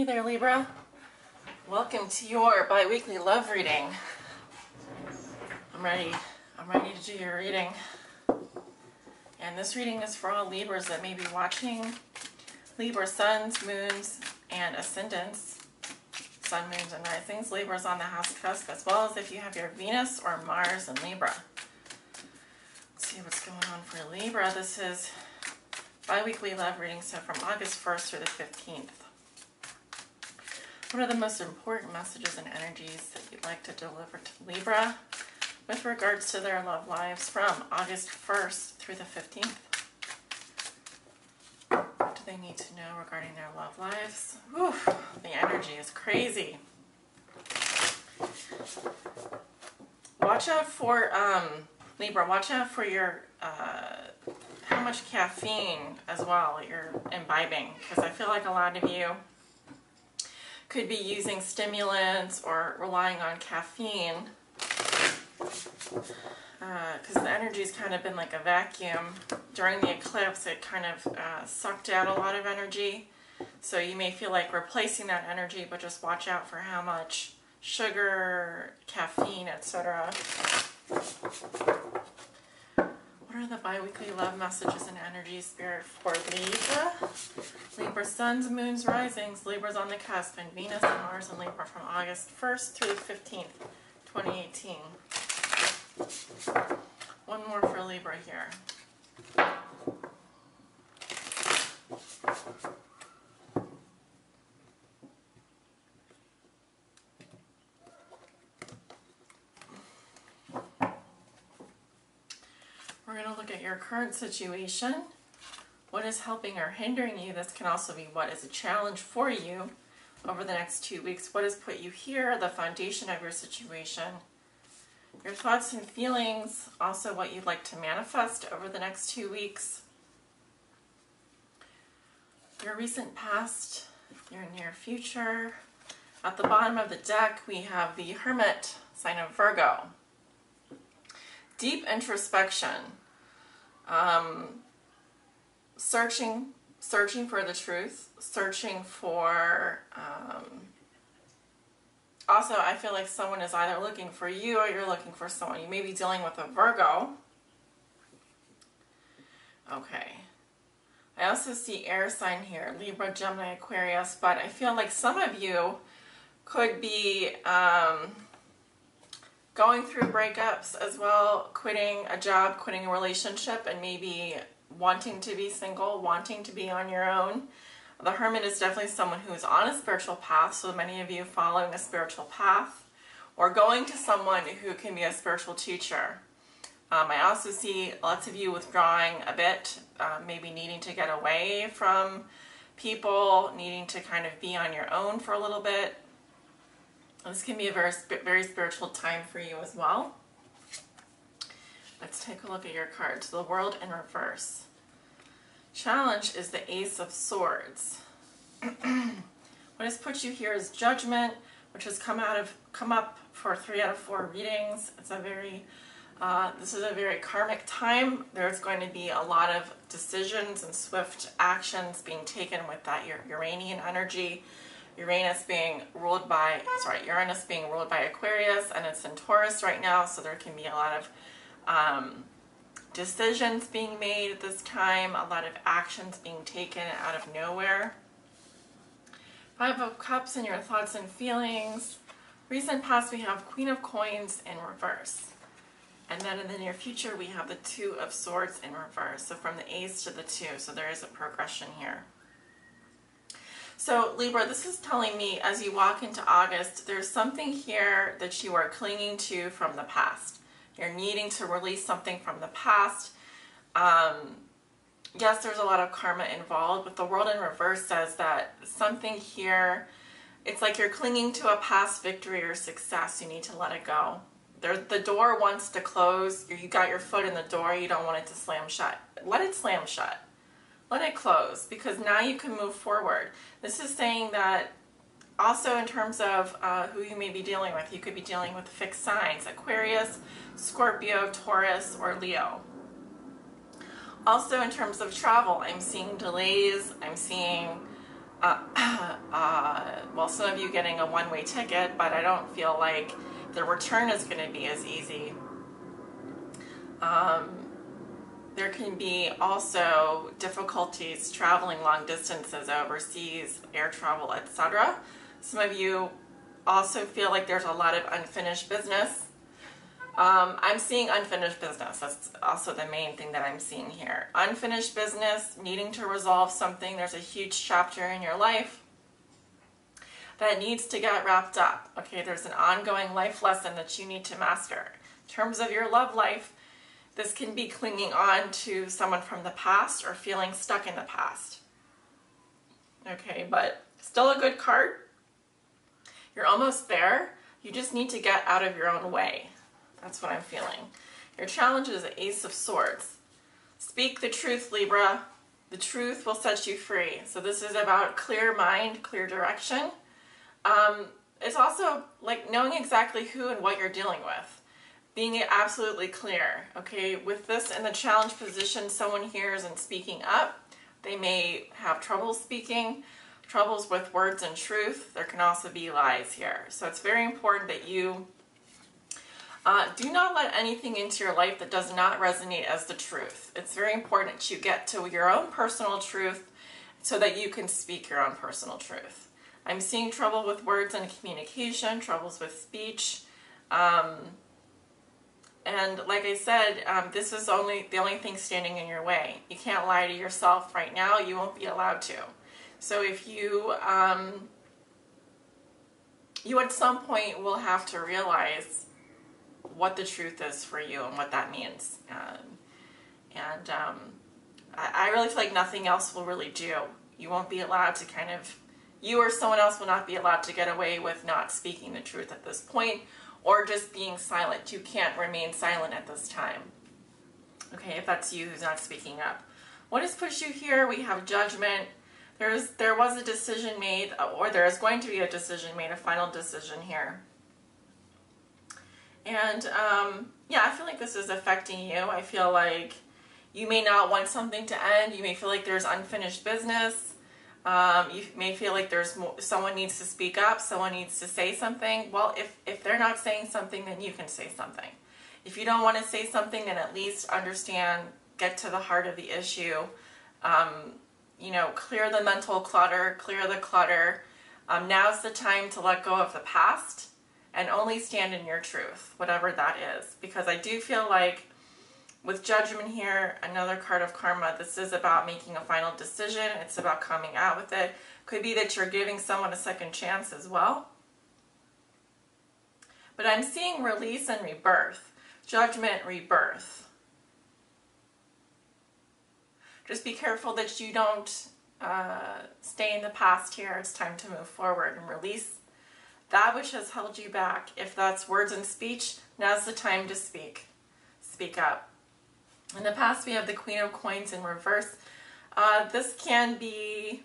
Hey there, Libra. Welcome to your bi-weekly love reading. I'm ready to do your reading. And this reading is for all Libras that may be watching. Libra Suns, Moons, and Ascendants. Sun, Moons, and Risings. Libra's on the House Cusp, as well as if you have your Venus or Mars in Libra. Let's see what's going on for Libra. This is bi-weekly love reading, so from August 1st through the 15th. What are the most important messages and energies that you'd like to deliver to Libra with regards to their love lives from August 1st through the 15th? What do they need to know regarding their love lives? Whew, the energy is crazy. Watch out for, Libra, watch out for your, how much caffeine as well you're imbibing, because I feel like a lot of you could be using stimulants or relying on caffeine, because the energy's kind of been like a vacuum. During the eclipse, it kind of sucked out a lot of energy, so you may feel like replacing that energy, but just watch out for how much sugar, caffeine, etc. What are the bi-weekly love messages and energy spirit for Libra? Libra Suns, Moons, Risings. Libra's on the cusp, and Venus and Mars and Libra from August 1st through the 15th, 2018. One more for Libra here. We're going to look at your current situation. What is helping or hindering you? This can also be what is a challenge for you over the next 2 weeks. What has put you here? The foundation of your situation. Your thoughts and feelings. Also what you'd like to manifest over the next 2 weeks. Your recent past. Your near future. At the bottom of the deck we have the Hermit, sign of Virgo. Deep introspection. Searching for the truth, searching for, also I feel like someone is either looking for you or you're looking for someone. You may be dealing with a Virgo. Okay. I also see air sign here, Libra, Gemini, Aquarius, but I feel like some of you could be going through breakups as well, quitting a job, quitting a relationship, and maybe wanting to be single, wanting to be on your own. The Hermit is definitely someone who is on a spiritual path, so many of you following a spiritual path, or going to someone who can be a spiritual teacher. I also see lots of you withdrawing a bit, maybe needing to get away from people, needing to kind of be on your own for a little bit. This can be a very spiritual time for you as well. Let's take a look at your cards. The World in reverse. Challenge is the Ace of Swords. What has put you here is Judgment, which has come up for 3 out of 4 readings. It's a very this is a very karmic time. There's going to be a lot of decisions and swift actions being taken with that Uranian energy. Uranus being ruled by Aquarius, and it's in Taurus right now, so there can be a lot of decisions being made at this time, a lot of actions being taken out of nowhere. 5 of Cups in your thoughts and feelings. Recent past we have Queen of Coins in reverse. And then in the near future we have the 2 of Swords in reverse. So from the Ace to the 2, so there is a progression here. So Libra, this is telling me as you walk into August, there's something here that you are clinging to from the past. You're needing to release something from the past. Yes, there's a lot of karma involved, but the World in reverse says that something here, it's like you're clinging to a past victory or success. You need to let it go. The door wants to close. You got your foot in the door. You don't want it to slam shut. Let it slam shut. Let it close, because now you can move forward. This is saying that also in terms of who you may be dealing with, you could be dealing with fixed signs, Aquarius, Scorpio, Taurus, or Leo. Also in terms of travel, I'm seeing delays, I'm seeing Well, some of you getting a one-way ticket, but I don't feel like the return is going to be as easy. There can be also difficulties traveling long distances overseas, air travel, etc. Some of you also feel like there's a lot of unfinished business. I'm seeing unfinished business. That's also the main thing that I'm seeing here. Unfinished business, needing to resolve something. There's a huge chapter in your life that needs to get wrapped up. Okay, there's an ongoing life lesson that you need to master. In terms of your love life, this can be clinging on to someone from the past or feeling stuck in the past. Okay, but still a good card. You're almost there. You just need to get out of your own way. That's what I'm feeling. Your challenge is the Ace of Swords. Speak the truth, Libra. The truth will set you free. So this is about clear mind, clear direction. It's also like knowing exactly who and what you're dealing with. Being absolutely clear, okay? With this in the challenge position, someone here isn't speaking up. They may have trouble speaking, troubles with words and truth. There can also be lies here. So it's very important that you do not let anything into your life that does not resonate as the truth. It's very important that you get to your own personal truth so that you can speak your own personal truth. I'm seeing trouble with words and communication, troubles with speech. And like I said, this is the only thing standing in your way. You can't lie to yourself right now. You won't be allowed to. So if you, you at some point will have to realize what the truth is for you and what that means. I really feel like nothing else will really do. You won't be allowed to kind of, you or someone else will not be allowed to get away with not speaking the truth at this point, or just being silent. You can't remain silent at this time. Okay, if that's you who's not speaking up. What has pushed you here? We have Judgment. There was a decision made, or there is going to be a decision made, a final decision here. And yeah, I feel like this is affecting you. I feel like you may not want something to end. You may feel like there's unfinished business. You may feel like there's someone needs to speak up, someone needs to say something. Well, if they're not saying something, then you can say something. If you don't want to say something, then at least understand, get to the heart of the issue. You know, clear the mental clutter, clear the clutter. Now's the time to let go of the past and only stand in your truth, whatever that is. Because I do feel like with Judgment here, another card of karma, this is about making a final decision. It's about coming out with it. Could be that you're giving someone a second chance as well. But I'm seeing release and rebirth. Judgment, rebirth. Just be careful that you don't stay in the past here. It's time to move forward and release that which has held you back. If that's words and speech, now's the time to speak. Speak up. In the past, we have the Queen of Coins in reverse. This can be,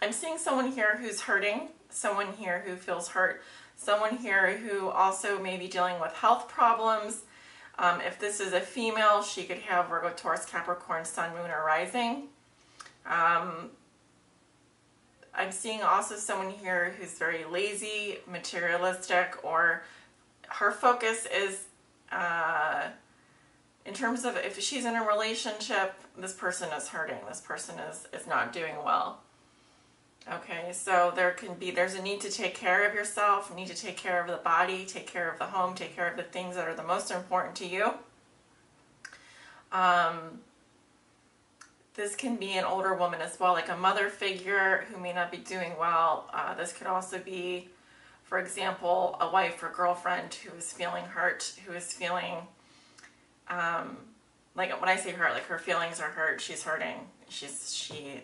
I'm seeing someone here who's hurting, someone here who feels hurt, someone here who also may be dealing with health problems. If this is a female, she could have Virgo, Taurus, Capricorn, Sun, Moon, or Rising. I'm seeing also someone here who's very lazy, materialistic, or her focus is in terms of if she's in a relationship, this person is hurting, this person is not doing well. Okay, so there's a need to take care of yourself, need to take care of the body, take care of the home, take care of the things that are the most important to you. This can be an older woman as well, like a mother figure who may not be doing well. This could also be, for example, a wife or girlfriend who is feeling hurt, who is feeling, like when I say hurt, like her feelings are hurt, she's hurting.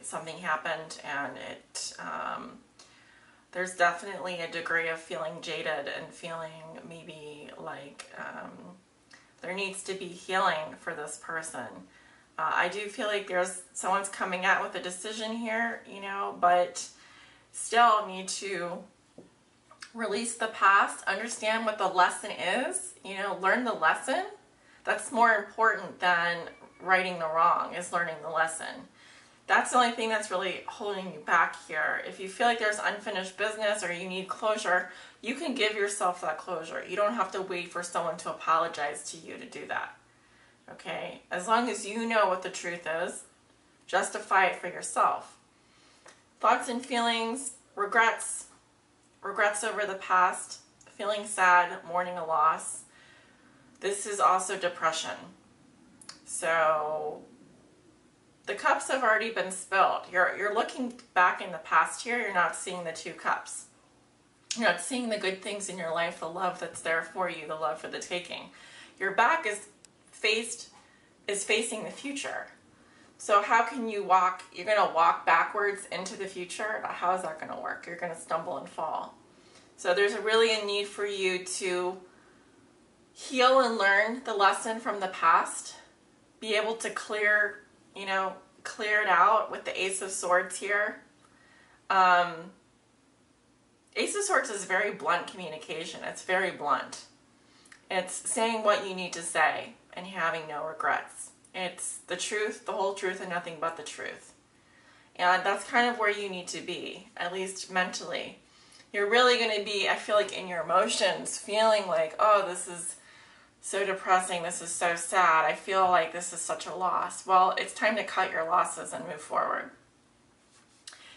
Something happened and there's definitely a degree of feeling jaded and feeling maybe like there needs to be healing for this person. I do feel like someone's coming out with a decision here, you know, but still need to release the past, understand what the lesson is, you know, learn the lesson. That's more important than righting the wrong, is learning the lesson. That's the only thing that's really holding you back here. If you feel like there's unfinished business or you need closure, you can give yourself that closure. You don't have to wait for someone to apologize to you to do that. Okay? As long as you know what the truth is, justify it for yourself. Thoughts and feelings, regrets over the past, feeling sad, mourning a loss. This is also depression. So the cups have already been spilled. You're looking back in the past here. You're not seeing the 2 cups. You're not seeing the good things in your life, the love that's there for you, the love for the taking. Your back is facing the future. So how can you walk? You're going to walk backwards into the future? How is that going to work? You're going to stumble and fall. So there's really a need for you to heal and learn the lesson from the past. Be able to clear it out with the Ace of Swords here. Ace of Swords is very blunt communication. It's very blunt. It's saying what you need to say and having no regrets. It's the truth, the whole truth, and nothing but the truth. And that's kind of where you need to be, at least mentally. You're really going to be, I feel like, in your emotions, feeling like, oh, this is so depressing, this is so sad, I feel like this is such a loss. Well, it's time to cut your losses and move forward.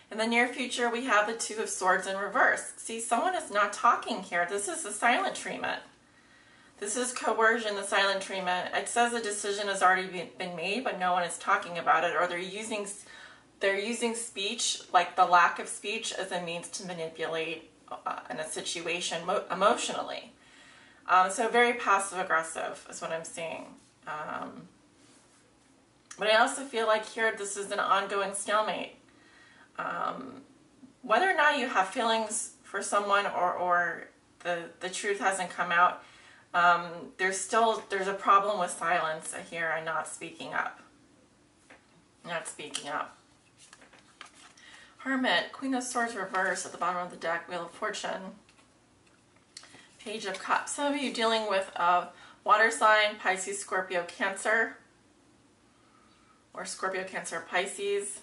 In the near future, we have the 2 of Swords in reverse. See, someone is not talking here. This is the silent treatment. This is coercion, the silent treatment. It says a decision has already been made, but no one is talking about it, or they're using speech, like the lack of speech, as a means to manipulate in a situation emotionally. So very passive-aggressive is what I'm seeing. But I also feel like here this is an ongoing stalemate. Whether or not you have feelings for someone or the truth hasn't come out, there's a problem with silence here and not speaking up. Not speaking up. Hermit, Queen of Swords reverse at the bottom of the deck, Wheel of Fortune, Page of Cups. Some of you dealing with water sign, Pisces, Scorpio, Cancer, or Scorpio, Cancer, Pisces.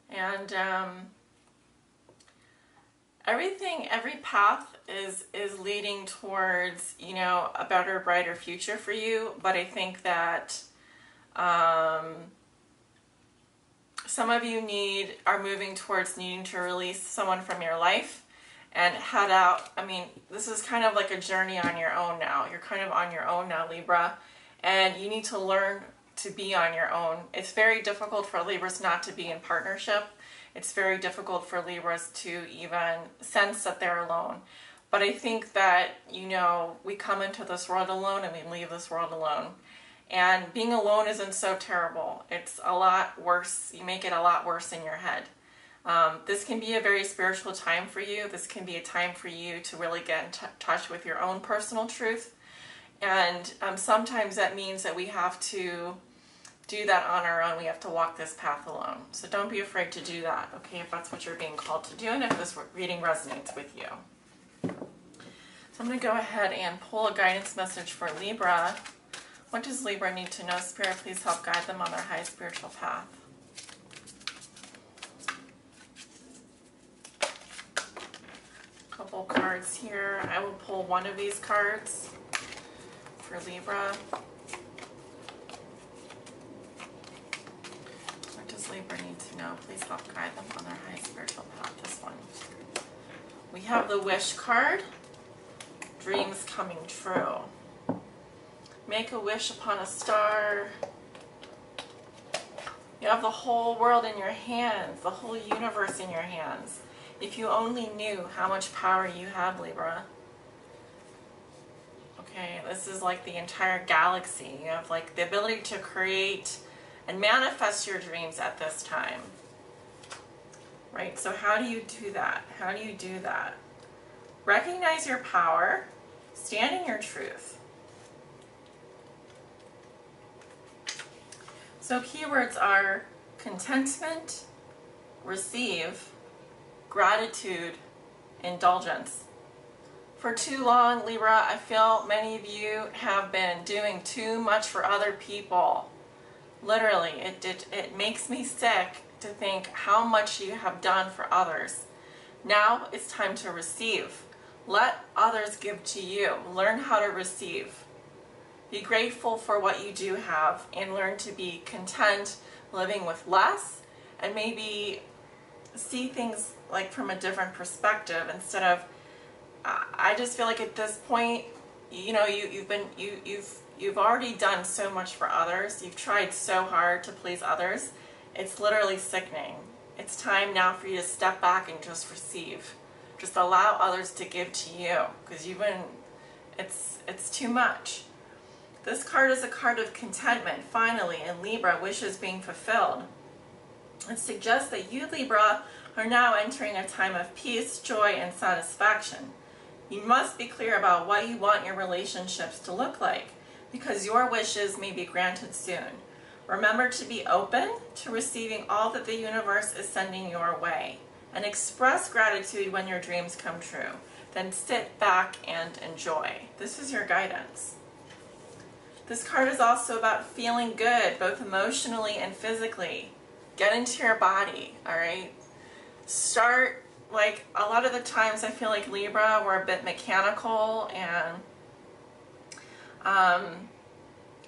And every path is leading towards, a better, brighter future for you. But I think that some of you are moving towards needing to release someone from your life and head out. I mean, this is kind of like a journey on your own now. You're kind of on your own now, Libra, and you need to learn to be on your own. It's very difficult for Libras not to be in partnership. It's very difficult for Libras to even sense that they're alone. But I think that, we come into this world alone and we leave this world alone. And being alone isn't so terrible. It's a lot worse. You make it a lot worse in your head. This can be a very spiritual time for you. This can be a time for you to really get in touch with your own personal truth. And sometimes that means that we have to do that on our own. We have to walk this path alone. So don't be afraid to do that, okay, if that's what you're being called to do and if this reading resonates with you. So I'm going to go ahead and pull a guidance message for Libra. What does Libra need to know? Spirit, please help guide them on their high spiritual path. Couple cards here. I will pull one of these cards for Libra. What does Libra need to know? Please help guide them on their high spiritual path. This one. We have the Wish card. Dreams coming true. Make a wish upon a star. You have the whole world in your hands, the whole universe in your hands. If you only knew how much power you have, Libra. Okay, this is like the entire galaxy. You have like the ability to create and manifest your dreams at this time. Right, so how do you do that? How do you do that? Recognize your power, stand in your truth. So keywords are contentment, receive, gratitude, indulgence. For too long, Libra, I feel many of you have been doing too much for other people. Literally, it makes me sick to think how much you have done for others. Now it's time to receive. Let others give to you. Learn how to receive. Be grateful for what you do have and learn to be content living with less, and maybe see things like from a different perspective instead of, I just feel like at this point, you know, you've already done so much for others. You've tried so hard to please others. It's literally sickening. It's time now for you to step back and just receive. Just allow others to give to you, because it's too much. This card is a card of contentment, finally, and Libra, wishes being fulfilled. It suggests that you, Libra, are now entering a time of peace, joy, and satisfaction. You must be clear about what you want your relationships to look like, because your wishes may be granted soon. Remember to be open to receiving all that the universe is sending your way, and express gratitude when your dreams come true. Then sit back and enjoy. This is your guidance. This card is also about feeling good, both emotionally and physically. Get into your body, all right? Start, like, a lot of the times I feel like Libra, we're a bit mechanical, and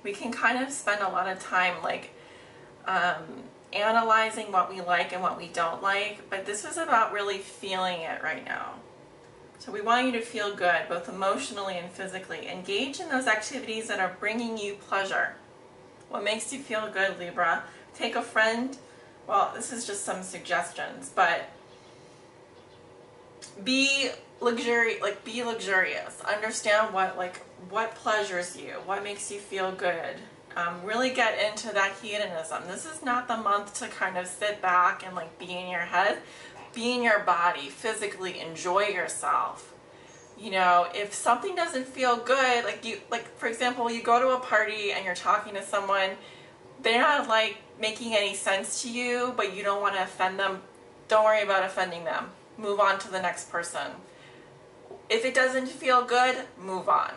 we can kind of spend a lot of time, like, analyzing what we like and what we don't like, but this is about really feeling it right now. So we want you to feel good, both emotionally and physically. Engage in those activities that are bringing you pleasure. What makes you feel good, Libra? Take a friend. Well, this is just some suggestions, but be luxurious. Understand what pleasures you, what makes you feel good. Really get into that hedonism. This is not the month to kind of sit back and like be in your head. Be in your body, physically enjoy yourself. You know, if something doesn't feel good, like for example, you go to a party and you're talking to someone, they're not like making any sense to you, but you don't want to offend them, don't worry about offending them. Move on to the next person. If it doesn't feel good, move on.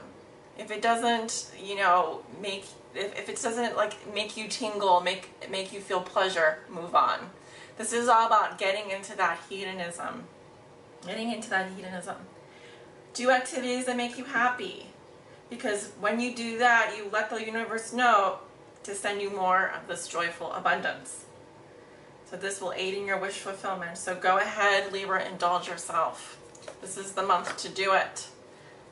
If it doesn't, you know, if it doesn't like make you tingle, make you feel pleasure, move on. This is all about getting into that hedonism. Getting into that hedonism. Do activities that make you happy. Because when you do that, you let the universe know to send you more of this joyful abundance. So this will aid in your wish fulfillment. So go ahead, Libra, indulge yourself. This is the month to do it.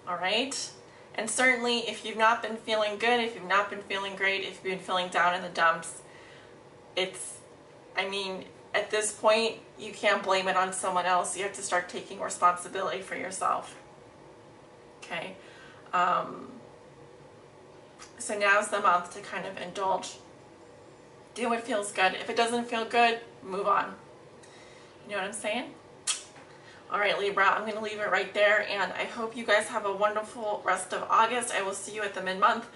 All right? And certainly, if you've not been feeling good, if you've not been feeling great, if you've been feeling down in the dumps, I mean, at this point, you can't blame it on someone else. You have to start taking responsibility for yourself. Okay? So now's the month to kind of indulge. Do what feels good. If it doesn't feel good, move on. You know what I'm saying? All right, Libra, I'm going to leave it right there, and I hope you guys have a wonderful rest of August. I will see you at the mid-month.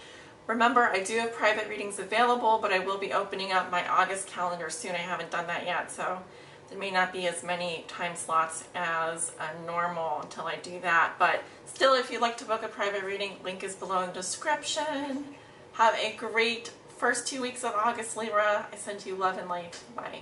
Remember, I do have private readings available, but I will be opening up my August calendar soon. I haven't done that yet, so there may not be as many time slots as normal until I do that. But still, if you'd like to book a private reading, link is below in the description. Have a great first 2 weeks of August, Libra. I send you love and light. Bye.